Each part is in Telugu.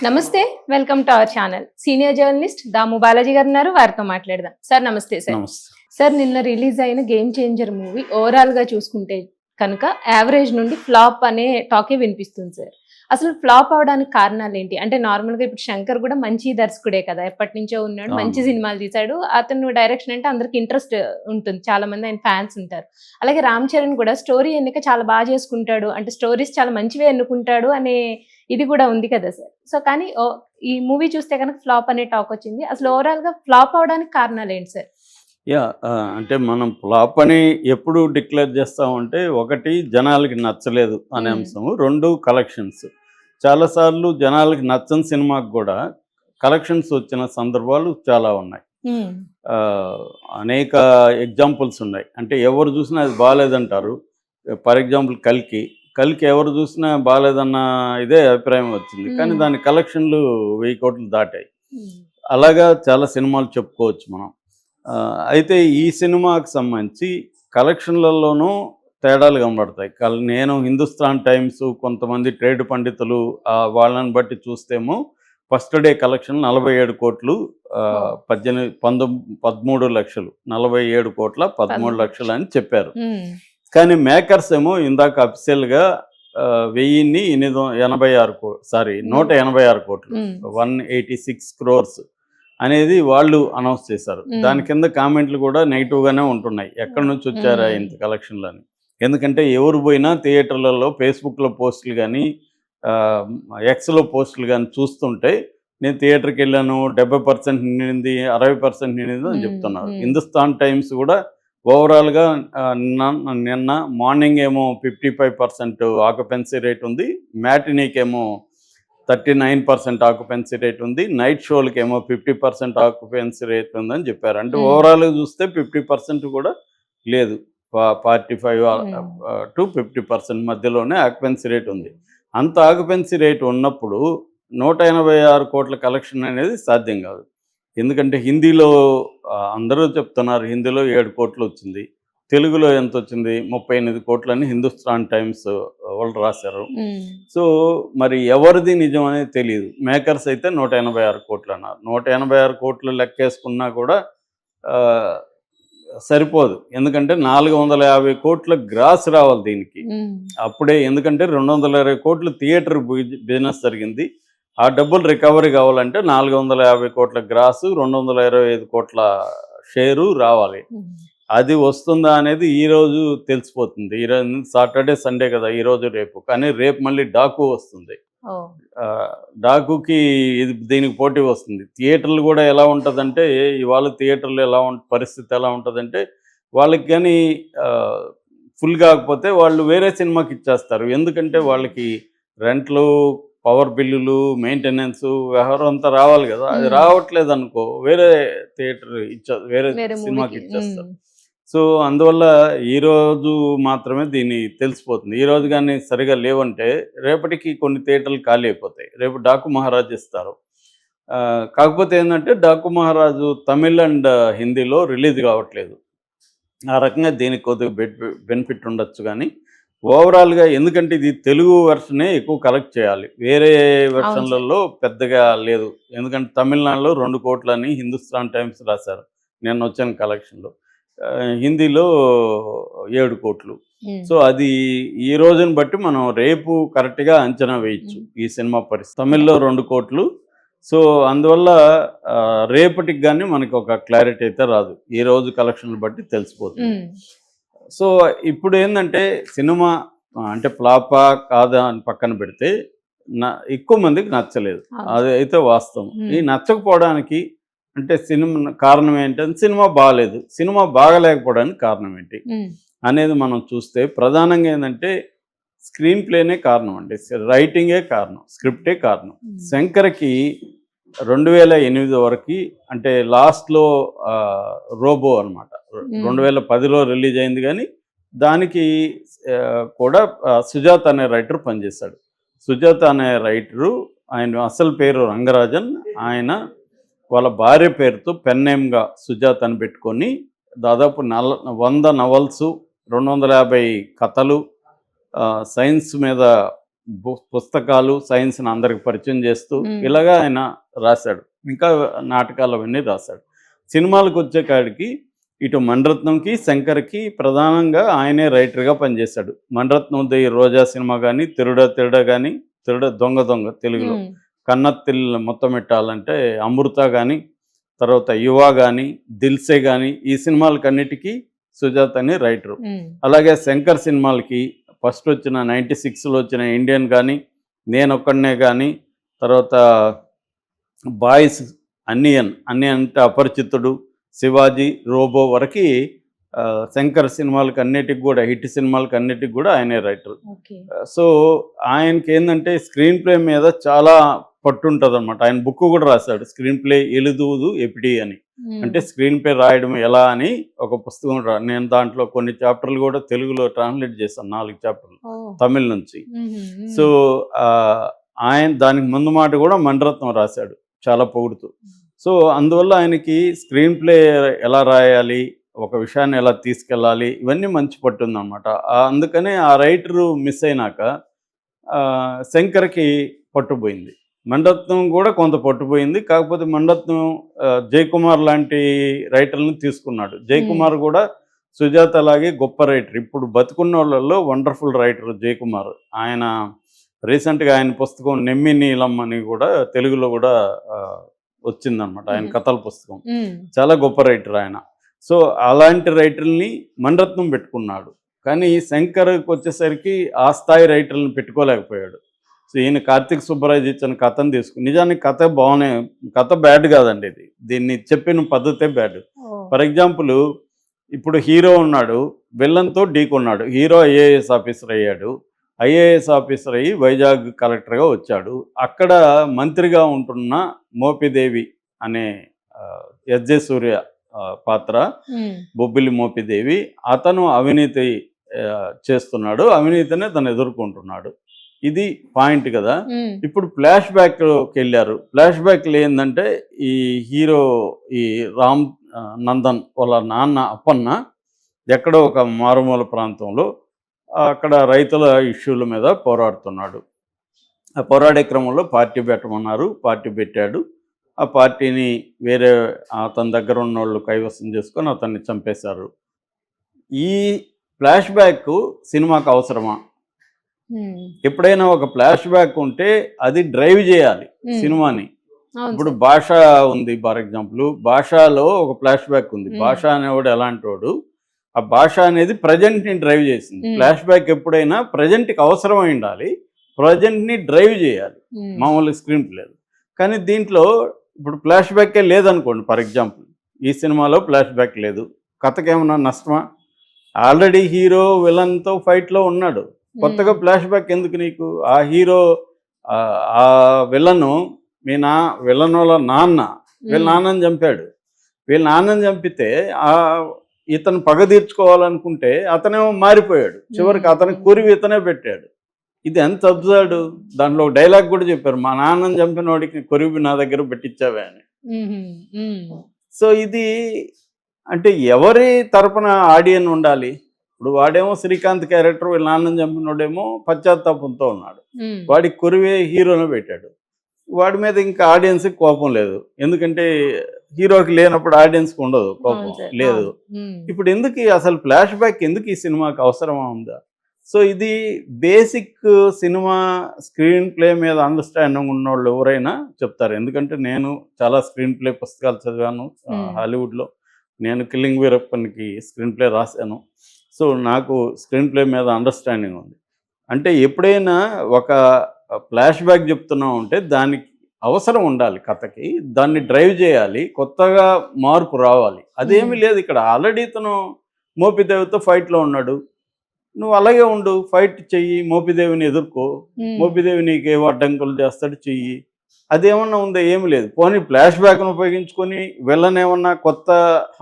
నమస్తే. Welcome to our channel. Senior journalist Damu Balaji గారు ఉన్నారు. వారితో మాట్లాడదాం. సార్ నమస్తే సార్. నమస్తే. సార్ నిన్న రిలీజ్ అయిన గేమ్ చేంజర్ మూవీ ఓవరాల్ గా చూసుకుంటే కనుక యావరేజ్ నుండి ఫ్లాప్ అనే టాకే వినిపిస్తుంది సార్. అసలు ఫ్లాప్ అవడానికి కారణాలు ఏంటి? అంటే నార్మల్ గా ఇప్పుడు శంకర్ కూడా మంచి దర్శకుడే కదా, ఎప్పటి నుంచో ఉన్నాడు, మంచి సినిమాలు తీశాడు. అతను డైరెక్షన్ అంటే అందరికి ఇంట్రెస్ట్ ఉంటుంది, చాలా మంది ఆయన ఫ్యాన్స్ ఉంటారు. అలాగే రామ్ చరణ్ కూడా స్టోరీ ఎన్నిక చాలా బాగా చేసుకుంటాడు, అంటే స్టోరీస్ చాలా మంచివే ఎన్నుకుంటాడు అనే ఇది కూడా ఉంది కదా సార్. సో కానీ ఈ మూవీ చూస్తే కనుక ఫ్లాప్ అనే టాక్ వచ్చింది. అసలు ఓవరాల్ గా ఫ్లాప్ అవడానికి కారణాలు ఏంటి సార్? అంటే మనం ఫ్లాప్ అని ఎప్పుడు డిక్లేర్ చేస్తామంటే, ఒకటి జనాలకి నచ్చలేదు అనే అంశము, రెండు కలెక్షన్స్. చాలాసార్లు జనాలకి నచ్చని సినిమాకి కూడా కలెక్షన్స్ వచ్చిన సందర్భాలు చాలా ఉన్నాయి. అనేక ఎగ్జాంపుల్స్ ఉన్నాయి. అంటే ఎవరు చూసినా అది బాగాలేదంటారు. ఫర్ ఎగ్జాంపుల్ కల్కి ఎవరు చూసినా బాగాలేదన్న ఇదే అభిప్రాయం వచ్చింది, కానీ దాని కలెక్షన్లు 1000 కోట్లు దాటాయి. అలాగా చాలా సినిమాలు చెప్పుకోవచ్చు మనం. అయితే ఈ సినిమాకి సంబంధించి కలెక్షన్లలోనూ తేడాలు కనబడతాయి. నేను హిందుస్థాన్ టైమ్స్, కొంతమంది ట్రేడ్ పండితులు వాళ్ళని బట్టి చూస్తేమో ఫస్ట్ డే కలెక్షన్ 47 కోట్లు, 13 లక్షలు, 47 కోట్ల 13 లక్షలు అని చెప్పారు. కానీ మేకర్స్ ఏమో ఇందాక అఫీషియల్గా 186 కోట్లు, 186 క్రోర్స్ అనేది వాళ్ళు అనౌన్స్ చేశారు. దాని కింద కామెంట్లు కూడా నెగిటివ్గానే ఉంటున్నాయి, ఎక్కడి నుంచి వచ్చారా ఇంత కలెక్షన్లు అని. ఎందుకంటే ఎవరు పోయినా థియేటర్లలో ఫేస్బుక్లో పోస్టులు కానీ ఎక్స్లో పోస్టులు కానీ చూస్తుంటే, నేను థియేటర్కి వెళ్ళాను, 70% నిండింది, 60% నిండింది అని చెప్తున్నారు. హిందుస్థాన్ టైమ్స్ కూడా ఓవరాల్గా నిన్న మార్నింగ్ ఏమో 55% ఆక్యుపెన్సీ రేట్ ఉంది, మ్యాటినీకేమో 39% ఆక్యుపెన్సీ రేట్ ఉంది, నైట్ షోలకేమో 50% ఆక్యుపెన్సీ రేట్ ఉందని చెప్పారు. అంటే ఓవరాల్గా చూస్తే 50% కూడా లేదు, 45 to 50% మధ్యలోనే ఆక్యుపెన్సీ రేట్ ఉంది. అంత ఆక్యుపెన్సీ రేట్ ఉన్నప్పుడు 186 కోట్ల కలెక్షన్ అనేది సాధ్యం కాదు. ఎందుకంటే హిందీలో అందరూ చెప్తున్నారు, హిందీలో 7 కోట్లు వచ్చింది, తెలుగులో ఎంత వచ్చింది, 38 కోట్లని హిందుస్థాన్ టైమ్స్ వాళ్ళు రాశారు. సో మరి ఎవరిది నిజం అనేది తెలియదు. మేకర్స్ అయితే 186 కోట్లు అన్నారు. 186 కోట్లు లెక్కేసుకున్నా కూడా సరిపోదు. ఎందుకంటే 450 కోట్ల గ్రాస్ రావాలి దీనికి అప్పుడే. ఎందుకంటే 220 కోట్లు థియేటర్ బిజినెస్ జరిగింది. ఆ డబ్బులు రికవరీ కావాలంటే 450 కోట్ల గ్రాసు, 225 కోట్ల షేరు రావాలి. అది వస్తుందా అనేది ఈరోజు తెలిసిపోతుంది. ఈరోజు సాటర్డే సండే కదా, ఈరోజు రేపు. కానీ రేపు మళ్ళీ డాకు వస్తుంది. డాకుకి దీనికి పోటీ వస్తుంది. థియేటర్లు కూడా ఎలా ఉంటుందంటే, ఇవాళ థియేటర్లు పరిస్థితి ఎలా ఉంటుందంటే, వాళ్ళకి కానీ ఫుల్ కాకపోతే వాళ్ళు వేరే సినిమాకి ఇచ్చేస్తారు. ఎందుకంటే వాళ్ళకి రెంట్లు, పవర్ బిల్లులు, మెయింటెనెన్స్ వ్యవహారం అంతా రావాలి కదా. అది రావట్లేదు అనుకో, వేరే థియేటర్ వేరే సినిమాకి ఇచ్చేస్తారు. సో అందువల్ల ఈరోజు మాత్రమే దీన్ని తెలిసిపోతుంది. ఈరోజు కానీ సరిగా లేవంటే రేపటికి కొన్ని థియేటర్లు ఖాళీ అయిపోతాయి. రేపు డాకు మహారాజ్ ఇస్తారు. కాకపోతే ఏంటంటే డాకు మహారాజు తమిళ్ అండ్ హిందీలో రిలీజ్ కావట్లేదు. ఆ రకంగా దీనికి కొద్దిగా బెనిఫిట్ ఉండొచ్చు. కానీ ఓవరాల్గా ఎందుకంటే ఇది తెలుగు వెర్షనే ఎక్కువ కలెక్ట్ చేయాలి, వేరే వెర్షన్లలో పెద్దగా లేదు. ఎందుకంటే తమిళనాడులో 2 కోట్లని హిందుస్థాన్ టైమ్స్ రాశారు నేను వచ్చిన కలెక్షన్లో, హిందీలో 7 కోట్లు. సో అది ఈ రోజుని బట్టి మనం రేపు కరెక్ట్గా అంచనా వేయచ్చు ఈ సినిమా పరిస్థితి. తమిళ్లో 2 కోట్లు. సో అందువల్ల రేపటికి కానీ మనకి ఒక క్లారిటీ అయితే రాదు, ఈ రోజు కలెక్షన్లు బట్టి తెలిసిపోతుంది. సో ఇప్పుడు ఏంటంటే సినిమా అంటే ఫ్లాపా కాదా అని పక్కన పెడితే, ఎక్కువ మందికి నచ్చలేదు, అది అయితే వాస్తవం. ఈ నచ్చకపోవడానికి అంటే సినిమా కారణం ఏంటంటే, సినిమా బాగాలేదు. సినిమా బాగలేకపోవడానికి కారణం ఏంటి అనేది మనం చూస్తే, ప్రధానంగా ఏంటంటే స్క్రీన్ ప్లేనే కారణం అండి, రైటింగే కారణం, స్క్రిప్టే కారణం. శంకర్కి 2008 వరకు, అంటే లాస్ట్లో రోబో అనమాట, 2010లో రిలీజ్ అయింది. కానీ దానికి కూడా సుజాత అనే రైటర్ పనిచేశాడు. సుజాత అనే రైటరు, ఆయన అసలు పేరు రంగరాజన్, ఆయన వాళ్ళ భార్య పేరుతో పెన్ నేమ్గా సుజాత అని పెట్టుకొని దాదాపు 100 నవల్సు, 250 కథలు, సైన్స్ మీద పుస్తకాలు సైన్స్ని అందరికి పరిచయం చేస్తూ ఇలాగా ఆయన రాశాడు. ఇంకా నాటకాలు అవన్నీ రాశాడు. సినిమాలకు వచ్చే కాడికి ఇటు మణిరత్నంకి శంకర్కి ప్రధానంగా ఆయనే రైటర్గా పనిచేశాడు. మణిరత్నంది రోజా సినిమా కానీ, తిరుడ కానీ, దొంగ తెలుగులో, కన్నత్తిల్ మొత్తం పెట్టాలంటే అమృత కానీ, తర్వాత యువ కానీ, దిల్సే కానీ, ఈ సినిమాలకన్నిటికీ సుజాత అని రైటరు. అలాగే శంకర్ సినిమాలకి ఫస్ట్ వచ్చిన 96లో వచ్చిన ఇండియన్ కానీ, నేనొక్కడనే కానీ, తర్వాత బాయ్స్, అన్ని అంటే అపరిచితుడు, శివాజీ, రోబో వరకు శంకర్ సినిమాలకి అన్నిటికి కూడా, హిట్ సినిమాలకి అన్నిటికి కూడా ఆయనే రైటర్. సో ఆయనకి ఏంటంటే స్క్రీన్ ప్లే మీద చాలా పట్టుంటుంది అనమాట. ఆయన బుక్ కూడా రాశాడు, స్క్రీన్ ప్లే ఎలుదువుదు ఎపిడి అని. అంటే స్క్రీన్ ప్లే రాయడం ఎలా అని ఒక పుస్తకం నేను దాంట్లో కొన్ని చాప్టర్లు కూడా తెలుగులో ట్రాన్స్లేట్ చేశాను, 4 చాప్టర్లు తమిళ నుంచి. సో ఆయన దానికి ముందు మాట కూడా మణిరత్నం రాశాడు చాలా పొగుడుతూ. సో అందువల్ల ఆయనకి స్క్రీన్ ప్లే ఎలా రాయాలి, ఒక విషయాన్ని ఎలా తీసుకెళ్ళాలి, ఇవన్నీ మంచి పట్టుందన్నమాట. అందుకనే ఆ రైటరు మిస్ అయినాక శంకర్కి పట్టుపోయింది. మణిరత్నం కూడా కొంత పట్టుపోయింది. కాకపోతే మణిరత్నం జయకుమార్ లాంటి రైటర్లను తీసుకున్నాడు. జయకుమార్ కూడా సుజాత అలాగే గొప్ప రైటర్, ఇప్పుడు బతుకున్న వాళ్ళల్లో వండర్ఫుల్ రైటర్ జయకుమార్. ఆయన రీసెంట్గా ఆయన పుస్తకం నెమ్మి నీలం అని కూడా తెలుగులో కూడా వచ్చిందనమాట, ఆయన కథల పుస్తకం. చాలా గొప్ప రైటర్ ఆయన. సో అలాంటి రైటర్ని మణిరత్నం పెట్టుకున్నాడు. కానీ శంకర్కి వచ్చేసరికి ఆ స్థాయి రైటర్లను పెట్టుకోలేకపోయాడు. సో ఈయన కార్తీక్ సుబ్బరాజ్ ఇచ్చిన కథను తీసుకుని, నిజానికి కథ బాగానే, కథ బ్యాడ్ కాదండి, ఇది దీన్ని చెప్పిన పద్ధతే బ్యాడ్. ఫర్ ఎగ్జాంపుల్, ఇప్పుడు హీరో ఉన్నాడు, విలన్తో ఢీకొన్నాడు. హీరో ఐఏఎస్ ఆఫీసర్ అయ్యాడు. ఐఏఎస్ ఆఫీసర్ అయ్యి వైజాగ్ కలెక్టర్గా వచ్చాడు. అక్కడ మంత్రిగా ఉంటున్న మోపిదేవి అనే ఎస్జే సూర్య పాత్ర, బొబ్బిలి మోపిదేవి, అతను అవినీతి చేస్తున్నాడు, అవినీతినే తను ఎదుర్కొంటున్నాడు. ఇది పాయింట్ కదా. ఇప్పుడు ఫ్లాష్ బ్యాక్కి వెళ్ళారు. ఫ్లాష్ బ్యాక్లో ఏంటంటే ఈ హీరో ఈ రామ్ నందన్ వాళ్ళ నాన్న అప్పన్న ఎక్కడో ఒక మారుమూల ప్రాంతంలో అక్కడ రైతుల ఇష్యూల మీద పోరాడుతున్నాడు. ఆ పోరాడే క్రమంలో పార్టీ పెట్టమన్నారు, పార్టీ పెట్టాడు. ఆ పార్టీని వేరే అతని దగ్గర ఉన్న వాళ్ళు కైవసం చేసుకొని అతన్ని చంపేశారు. ఈ ఫ్లాష్ బ్యాక్ సినిమాకు అవసరమా? ఎప్పుడైనా ఒక ఫ్లాష్ బ్యాక్ ఉంటే అది డ్రైవ్ చేయాలి సినిమాని. ఇప్పుడు భాష ఉంది, ఫర్ ఎగ్జాంపుల్ భాషలో ఒక ఫ్లాష్ బ్యాక్ ఉంది. భాష అనేవాడు ఎలాంటి వాడు, ఆ భాష అనేది ప్రజెంట్ని డ్రైవ్ చేసింది. ఫ్లాష్ బ్యాక్ ఎప్పుడైనా ప్రజెంట్కి అవసరమై ఉండాలి, ప్రజెంట్ని డ్రైవ్ చేయాలి, మామూలు స్క్రీన్ ప్లే. కానీ దీంట్లో ఇప్పుడు ఫ్లాష్ బ్యాకే లేదనుకోండి, ఫర్ ఎగ్జాంపుల్ ఈ సినిమాలో ఫ్లాష్ బ్యాక్ లేదు, కథకేమన్నా నష్టమా? ఆల్రెడీ హీరో విలన్తో ఫైట్లో ఉన్నాడు, కొత్తగా ఫ్లాష్ బ్యాక్ ఎందుకు నీకు? ఆ హీరో ఆ విలను విలన్ వాళ్ళ నాన్న వీళ్ళ నాన్నని చంపాడు. వీళ్ళ నాన్నని చంపితే ఇతను పగ తీర్చుకోవాలనుకుంటే అతనేమో మారిపోయాడు, చివరికి అతని కురివి ఇతనే పెట్టాడు. ఇది ఎంత అబ్జర్డ్. దాంట్లో డైలాగ్ కూడా చెప్పారు, మా నాన్నని చంపిన వాడికి కురివి నా దగ్గర పెట్టించావే అని. సో ఇది అంటే ఎవరి తరపున ఆడియన్ ఉండాలి? ఇప్పుడు వాడేమో శ్రీకాంత్ క్యారెక్టర్, వీళ్ళ నాన్నని చంపినోడేమో పశ్చాత్తాపంతో ఉన్నాడు, వాడికి కురివే హీరోను పెట్టాడు. వాడి మీద ఇంకా ఆడియన్స్కి కోపం లేదు, ఎందుకంటే హీరోకి లేనప్పుడు ఆడియన్స్కి ఉండదు కోపం, లేదు. ఇప్పుడు ఎందుకు అసలు ఫ్లాష్ బ్యాక్ ఎందుకు ఈ సినిమాకి అవసరమా ఉందా? సో ఇది బేసిక్ సినిమా స్క్రీన్ ప్లే మీద అండర్స్టాండింగ్ ఉన్నవాళ్ళు ఎవరైనా చెప్తారు. ఎందుకంటే నేను చాలా స్క్రీన్ ప్లే పుస్తకాలు చదివాను హాలీవుడ్లో. నేను కిల్లింగ్ వీరప్పన్కి స్క్రీన్ ప్లే రాశాను. సో నాకు స్క్రీన్ ప్లే మీద అండర్స్టాండింగ్ ఉంది. అంటే ఎప్పుడైనా ఒక ఫ్లాష్ బ్యాక్ చెప్తున్నాం అంటే దానికి అవసరం ఉండాలి, కథకి దాన్ని డ్రైవ్ చేయాలి, కొత్తగా మార్పు రావాలి. అదేమీ లేదు ఇక్కడ. ఆల్రెడీ తను మోపిదేవితో ఫైట్లో ఉన్నాడు, నువ్వు అలాగే ఉండు, ఫైట్ చెయ్యి, మోపిదేవిని ఎదుర్కో, మోపిదేవి నీకు ఏవో అడ్డంకులు చేస్తాడు, చెయ్యి. అదేమన్నా ఉందా? ఏమి లేదు. పోనీ ఫ్లాష్ బ్యాక్ను ఉపయోగించుకొని విలన్ ఏమన్నా కొత్త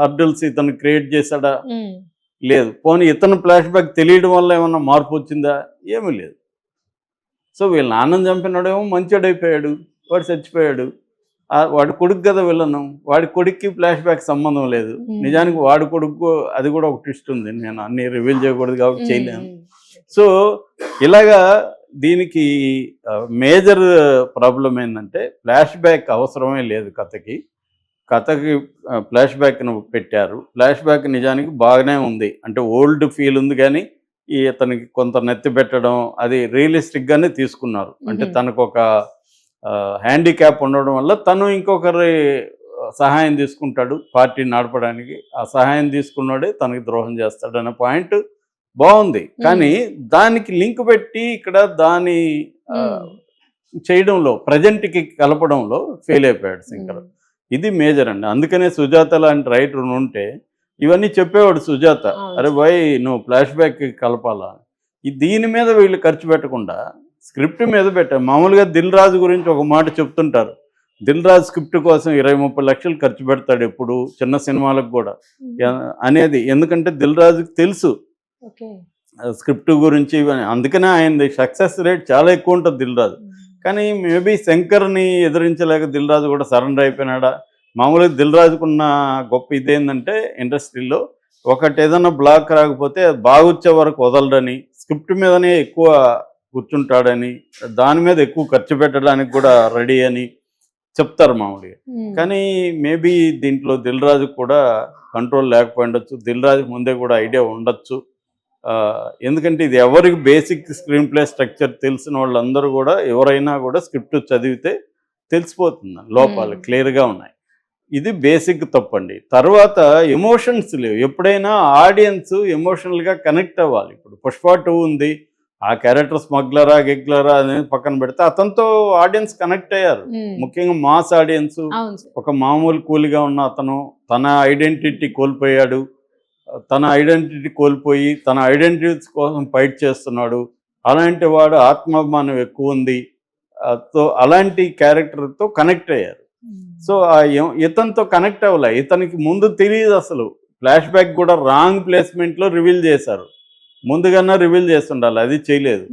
హర్డల్స్ ఇతను క్రియేట్ చేశాడా? లేదు. పోనీ ఇతను ఫ్లాష్ బ్యాక్ తెలియడం వల్ల ఏమన్నా మార్పు వచ్చిందా? ఏమీ లేదు. సో వీళ్ళ నాన్నని చంపినాడేమో మంచోడైపోయాడు, వాడు చచ్చిపోయాడు. వాడి కొడుకు కదా విలను, వాడి కొడుక్కి ఫ్లాష్ బ్యాక్ సంబంధం లేదు. నిజానికి వాడి కొడుకు అది కూడా ఒక ట్విస్ట్ ఉంది, నేను అన్ని రివీల్ చేయకూడదు కాబట్టి చేయలేను. సో ఇలాగా దీనికి మేజర్ ప్రాబ్లం ఏంటంటే ఫ్లాష్ బ్యాక్ అవసరమే లేదు కథకి ఫ్లాష్ బ్యాక్ను పెట్టారు. ఫ్లాష్ బ్యాక్ నిజానికి బాగానే ఉంది, అంటే ఓల్డ్ ఫీల్ ఉంది, కానీ ఇతనికి కొంత నెత్తి పెట్టడం అది రియలిస్టిక్గానే తీసుకున్నారు. అంటే తనకు ఒక హ్యాండిక్యాప్ ఉండడం వల్ల తను ఇంకొకరి సహాయం తీసుకుంటాడు పార్టీని నడపడానికి. ఆ సహాయం తీసుకున్నాడే తనకి ద్రోహం చేస్తాడు అనే పాయింట్ బాగుంది, కానీ దానికి లింక్ పెట్టి ఇక్కడ దాని చేయడంలో ప్రజెంట్కి కలపడంలో ఫెయిల్ అయిపోయాడు శంకర్. ఇది మేజర్ అండి. అందుకనే సుజాత లాంటి రైటర్ ఉంటే ఇవన్నీ చెప్పేవాడు సుజాత, అరే బాయ్ నువ్వు ఫ్లాష్ బ్యాక్ కలపాలా. దీని మీద వీళ్ళు ఖర్చు పెట్టకుండా స్క్రిప్ట్ మీద పెట్టారు. మామూలుగా దిల్ రాజు గురించి ఒక మాట చెప్తుంటారు, దిల్ రాజు స్క్రిప్ట్ కోసం 20-30 లక్షలు ఖర్చు పెడతాడు ఎప్పుడు చిన్న సినిమాలకు కూడా అనేది. ఎందుకంటే దిల్ రాజుకి తెలుసు స్క్రిప్ట్ గురించి, అందుకనే ఆయన సక్సెస్ రేట్ చాలా ఎక్కువ ఉంటుంది దిల్ రాజు. కానీ మేబీ శంకర్ని ఎదిరించలేక దిల్ రాజు కూడా సరెండర్ అయిపోయినాడా. మామూలుగా దిల్ రాజుకున్న గొప్ప ఇదేంటంటే ఇండస్ట్రీలో ఒకటి ఏదైనా బ్లాక్ రాకపోతే బాగొచ్చే వరకు వదలడని, స్క్రిప్ట్ మీదనే ఎక్కువ కూర్చుంటాడని, దాని మీద ఎక్కువ ఖర్చు పెట్టడానికి కూడా రెడీ అని చెప్తారు మామూలుగా. కానీ మేబీ దీంట్లో దిల్ రాజుకు కూడా కంట్రోల్ లేకపోయి ఉండొచ్చు, దిల్ రాజుకు ముందే కూడా ఐడియా ఉండొచ్చు. ఎందుకంటే ఇది ఎవరికి బేసిక్ స్క్రీన్ ప్లే స్ట్రక్చర్ తెలిసిన వాళ్ళందరూ కూడా ఎవరైనా కూడా స్క్రిప్ట్ చదివితే తెలిసిపోతుంది, లోపాలు క్లియర్గా ఉన్నాయి. ఇది బేసిక్ తప్పండి. తర్వాత ఎమోషన్స్ లేవు. ఎప్పుడైనా ఆడియన్స్ ఎమోషనల్గా కనెక్ట్ అవ్వాలి. ఇప్పుడు పుష్ప 2 ఉంది, ఆ క్యారెక్టర్ స్మగ్లరా గిగ్లరా అనేది పక్కన పెడితే అతనితో ఆడియన్స్ కనెక్ట్ అయ్యారు. ముఖ్యంగా మాస్ ఆడియన్స్. ఒక మామూలు కూలిగా ఉన్న అతను తన ఐడెంటిటీ కోల్పోయాడు, తన ఐడెంటిటీ కోల్పోయి తన ఐడెంటిటీ కోసం ఫైట్ చేస్తున్నాడు. అలాంటి వాడు ఆత్మాభిమానం ఎక్కువ ఉంది, అలాంటి క్యారెక్టర్తో కనెక్ట్ అయ్యారు. సో ఇతనితో కనెక్ట్ అవ్వలే. ఇతనికి ముందు తెలియదు అసలు. ఫ్లాష్ బ్యాక్ కూడా రాంగ్ ప్లేస్మెంట్లో రివీల్ చేశారు. ముందుగానే రివీల్ చేస్తుండాలి, అది చేయలేదు.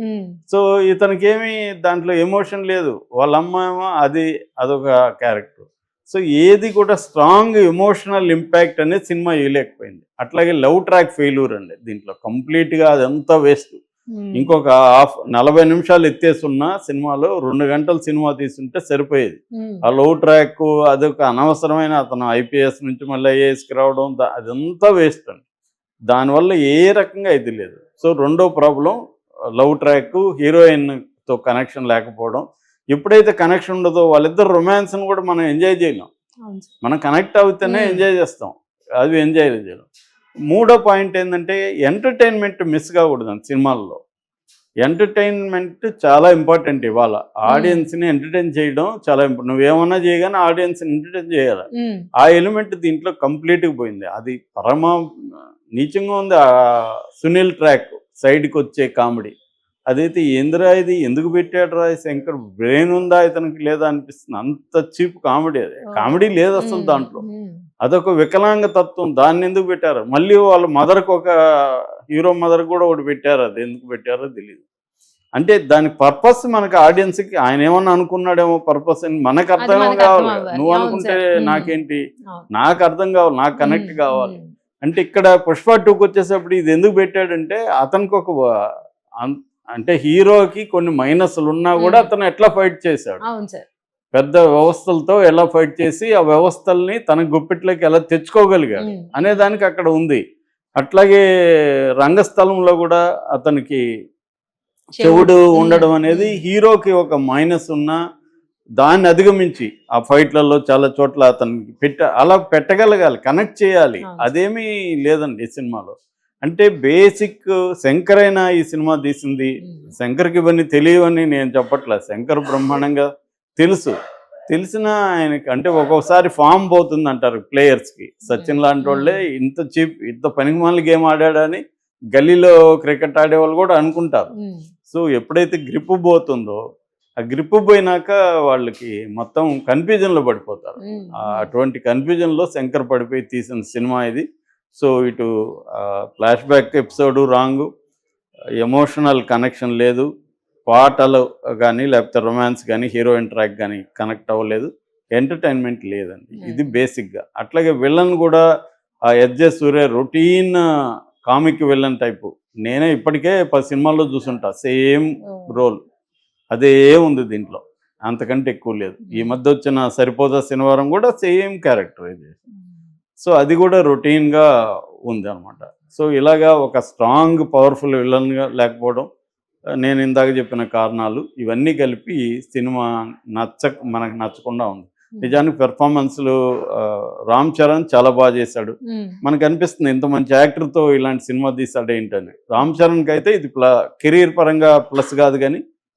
సో ఇతనికి ఏమి దాంట్లో ఎమోషన్ లేదు. వాళ్ళ అమ్మ ఏమో అదొక క్యారెక్టర్. సో ఏది కూడా స్ట్రాంగ్ ఎమోషనల్ ఇంపాక్ట్ అనేది సినిమా ఇవ్వలేకపోయింది. అట్లాగే లవ్ ట్రాక్ ఫెయిల్యూర్ అండి దీంట్లో కంప్లీట్గా. అదంతా వేస్ట్. ఇంకొక 40 నిమిషాలు ఎత్తేసున్న సినిమాలో 2 గంటల సినిమా తీసుంటే సరిపోయేది. ఆ లవ్ ట్రాక్ అదొక అనవసరమైన, అతను ఐపీఎస్ నుంచి మళ్ళీ ఐఏఎస్కి రావడం, అదంతా వేస్ట్ అండి. దానివల్ల ఏ రకంగా ఇది లేదు. సో రెండో ప్రాబ్లం లవ్ ట్రాక్, హీరోయిన్తో కనెక్షన్ లేకపోవడం. ఎప్పుడైతే కనెక్షన్ ఉండదో వాళ్ళిద్దరు రొమాన్స్ని కూడా మనం ఎంజాయ్ చేయలేం. మనం కనెక్ట్ అవుతేనే ఎంజాయ్ చేస్తాం, అది ఎంజాయ్ చేయలేం. మూడో పాయింట్ ఏంటంటే ఎంటర్టైన్మెంట్ మిస్ కాకూడదండి సినిమాల్లో. ఎంటర్టైన్మెంట్ చాలా ఇంపార్టెంట్. ఇవాళ ఆడియన్స్ని ఎంటర్టైన్ చేయడం చాలా ఇంపార్టెంట్. నువ్వేమన్నా చేయగానే ఆడియన్స్ని ఎంటర్టైన్ చేయాలి. ఆ ఎలిమెంట్ దీంట్లో కంప్లీట్గా పోయింది. అది పరమ నీచంగా ఉంది. ఆ సునీల్ ట్రాక్ సైడ్కి వచ్చే కామెడీ అదైతే ఏందిరా ఇది, ఎందుకు పెట్టాడు రా శంకర్, బ్రెయిన్ ఉందా ఇతనికి లేదా అనిపిస్తుంది. అంత చీప్ కామెడీ. అది కామెడీ లేదు అసలు దాంట్లో. అదొక వికలాంగ తత్వం, దాన్ని ఎందుకు పెట్టారు. మళ్ళీ వాళ్ళ మదర్కి ఒక హీరో మదర్ కూడా ఒకటి పెట్టారు, అది ఎందుకు పెట్టారో తెలియదు. అంటే దాని పర్పస్ మనకు ఆడియన్స్కి ఆయన ఏమన్నా అనుకున్నాడేమో పర్పస్ అని మనకు అర్థం కావాలి. నువ్వు అనుకుంటే నాకేంటి, నాకు అర్థం కావాలి, నాకు కనెక్ట్ కావాలి. అంటే ఇక్కడ పుష్ప 2కి వచ్చేసప్పుడు ఇది ఎందుకు పెట్టాడంటే అతనికి ఒక అంటే హీరోకి కొన్ని మైనస్లు ఉన్నా కూడా అతను ఎట్లా ఫైట్ చేశాడు, పెద్ద వ్యవస్థలతో ఎలా ఫైట్ చేసి ఆ వ్యవస్థల్ని తన గుప్పిట్లోకి ఎలా తెచ్చుకోగలిగాడు అనే దానికి అక్కడ ఉంది. అట్లాగే రంగస్థలంలో కూడా అతనికి చెవుడు ఉండడం అనేది హీరోకి ఒక మైనస్ ఉన్నా దాన్ని అధిగమించి ఆ ఫైట్లలో చాలా చోట్ల అతనికి అలా పెట్టగలగాలి, కనెక్ట్ చేయాలి. అదేమీ లేదండి ఈ సినిమాలో. అంటే బేసిక్ శంకర్ అయినా ఈ సినిమా తీసింది. శంకర్కి ఇవన్నీ తెలియవని నేను చెప్పట్లేదు, శంకర్ బ్రహ్మాండంగా తెలిసిన ఆయనకి. అంటే ఒక్కొక్కసారి ఫామ్ పోతుంది అంటారు ప్లేయర్స్కి. సచిన్ లాంటి వాళ్ళే ఇంత చీప్, ఇంత పనికిమాలిన గేమ్ ఆడాడని గల్లీలో క్రికెట్ ఆడేవాళ్ళు కూడా అనుకుంటారు. సో ఎప్పుడైతే గ్రిప్ పోతుందో, ఆ గ్రిప్ పోయినాక వాళ్ళకి మొత్తం కన్ఫ్యూజన్లో పడిపోతారు. అటువంటి కన్ఫ్యూజన్లో శంకర్ పడిపోయి తీసిన సినిమా ఇది. సో ఇటు flash back episode wrong, emotional connection లేదు, పాటలు కానీ లేకపోతే రొమాన్స్ కానీ హీరోయిన్ ట్రాక్ కానీ కనెక్ట్ అవ్వలేదు, ఎంటర్టైన్మెంట్ లేదండి. ఇది బేసిక్గా. అట్లాగే విలన్ కూడా ఆ ఎస్జే సూర్య రొటీన్ కామిక్ విలన్ టైపు నేనే ఇప్పటికే 10 సినిమాల్లో చూసుంటా సేమ్ రోల్ అదే ఉంది దీంట్లో, అంతకంటే ఎక్కువ లేదు. ఈ మధ్య వచ్చిన సరిపోదా శనివారం కూడా సేమ్ క్యారెక్టర్ ఇది. సో అది కూడా రొటీన్గా ఉంది అనమాట. సో ఇలాగా ఒక స్ట్రాంగ్ పవర్ఫుల్ విలన్గా లేకపోవడం, నేను ఇందాక చెప్పిన కారణాలు ఇవన్నీ కలిపి సినిమా మనకు నచ్చకుండా ఉంది. నిజానికి పెర్ఫార్మెన్స్లు రామ్ చరణ్ చాలా బాగా చేశాడు. మనకు అనిపిస్తుంది ఇంత మంచి యాక్టర్తో ఇలాంటి సినిమా తీసాడు ఏంటని. రామ్ చరణ్కి అయితే ఇది కెరీర్ పరంగా ప్లస్ కాదు, కానీ